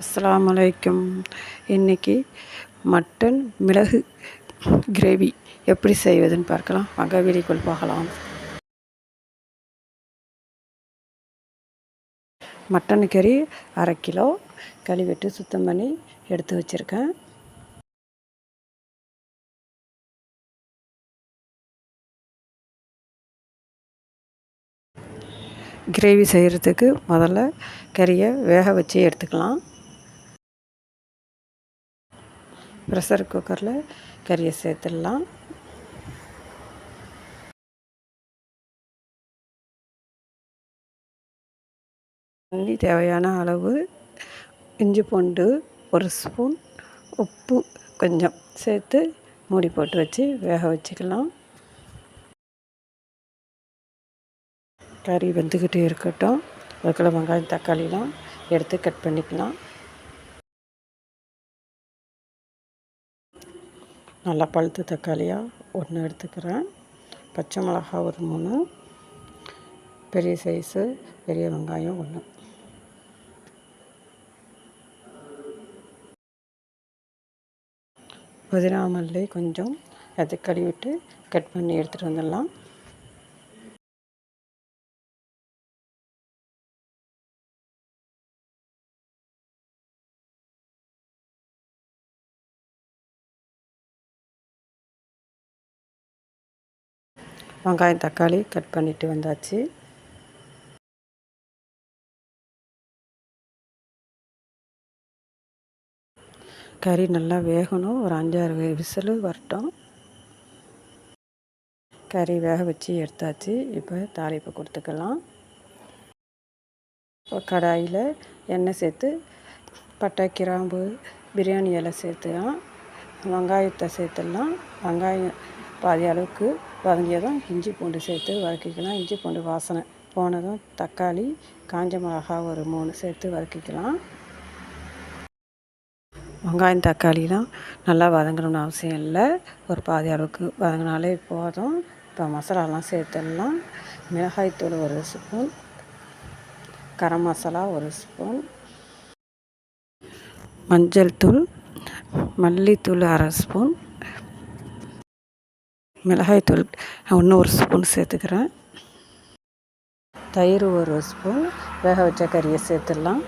அஸ்ஸலாமு அலைக்கும். இன்றைக்கி மட்டன் மிளகு கிரேவி எப்படி செய்வதுன்னு பார்க்கலாம். வாங்க வீடியோக்குள் போகலாம். மட்டன் கறி 1/2 கிலோ கழுவிட்டு சுத்தம் பண்ணி எடுத்து வச்சுருக்கேன். கிரேவி செய்கிறதுக்கு முதல்ல கறியை வேக வச்சு எடுத்துக்கலாம். ப்ரெஷர் குக்கரில் கறியை சேர்த்துடலாம். தண்ணி தேவையான அளவு, இஞ்சி பூண்டு 1 ஸ்பூன், உப்பு கொஞ்சம் சேர்த்து மூடி போட்டு வச்சு வேக வச்சுக்கலாம். கறி வெந்துக்கிட்டே இருக்கட்டும். அதுக்குள்ள வெங்காயம் தக்காளிலாம் எடுத்து கட் பண்ணிக்கலாம். நல்லா பழுத்த தக்காளியாக 1 எடுத்துக்கிறேன். பச்சை மிளகா ஒரு 3, பெரிய சைஸு பெரிய வெங்காயம் 1. புதினா மல்லி கொஞ்சம் அதை கழுவிட்டு கட் பண்ணி எடுத்துகிட்டு வந்துடலாம். வெங்காயம் தக்காளி கட் பண்ணிவிட்டு வந்தாச்சு. கறி நல்லா வேகணும். ஒரு 5-6 விசில் வரட்டும். கறி வேக வச்சு எடுத்தாச்சு. இப்போ தாளிப்பு கொடுத்துக்கலாம். கடாயில் எண்ணெய் சேர்த்து பட்டை, கிராம்பு, பிரியாணி இலை சேர்த்துக்கலாம். வெங்காயத்தை சேர்த்துடலாம். வெங்காயம் பாதி அளவுக்கு வதங்கியதும் இஞ்சி பூண்டு சேர்த்து வதக்கிக்கலாம். இஞ்சி பூண்டு வாசனை போனதும் தக்காளி, காஞ்ச மிளகா ஒரு 3 சேர்த்து வதக்கிக்கலாம். வெங்காயம் தக்காளிலாம் நல்லா வதங்கணும்னு அவசியம் இல்லை. ஒரு பாதி அளவுக்கு வதங்கினாலே போதும். இப்போ மசாலாலாம் சேர்த்துடலாம். மிளகாய்த்தூள் 1 ஸ்பூன், கரம் மசாலா 1 ஸ்பூன், மஞ்சள் தூள், மல்லித்தூள் 1/2 ஸ்பூன், மிளகாய்த்தூள் 1 ஸ்பூன் சேர்த்துக்கிறேன். தயிர் 1 ஸ்பூன். வேக வச்ச கறியை சேர்த்துடலாம்.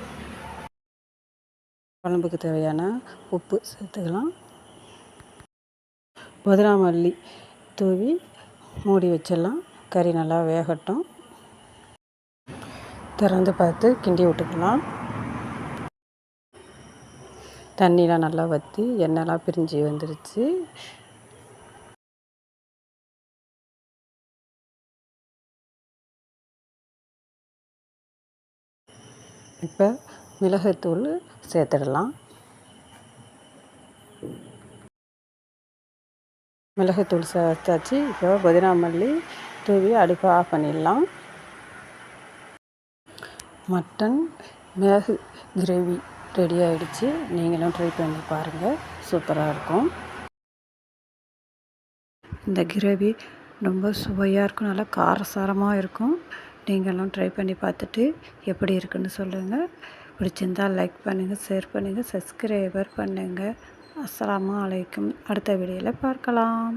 குழம்புக்கு தேவையான உப்பு சேர்த்துக்கலாம். புதினா மல்லி தூவி மூடி வச்சிடலாம். கறி நல்லா வேகட்டும். திறந்து பார்த்து கிண்டி விட்டுக்கலாம். தண்ணிலாம் நல்லா வற்றி எண்ணெய்லாம் பிரிஞ்சு வந்துடுச்சு. இப்போ மிளகுத்தூள் சேர்த்துடலாம். மிளகுத்தூள் சேர்த்தாச்சு. இப்போ புதினா மல்லி தூவி அடுப்பை ஆஃப் பண்ணிடலாம். மட்டன் மிளகு கிரேவி ரெடி ஆகிடுச்சு. நீங்களும் ட்ரை பண்ணி பாருங்கள். சூப்பராக இருக்கும். இந்த கிரேவி ரொம்ப சுவையாக இருக்கும். நல்லா காரசாரமாக இருக்கும். நீங்களும் ட்ரை பண்ணி பார்த்துட்டு எப்படி இருக்குன்னு சொல்லுங்கள். பிடிச்சிருந்தால் லைக் பண்ணுங்கள், ஷேர் பண்ணுங்கள், சப்ஸ்கிரைபர் பண்ணுங்கள். அஸ்ஸலாமு அலைக்கும். அடுத்த வீடியோவில் பார்க்கலாம்.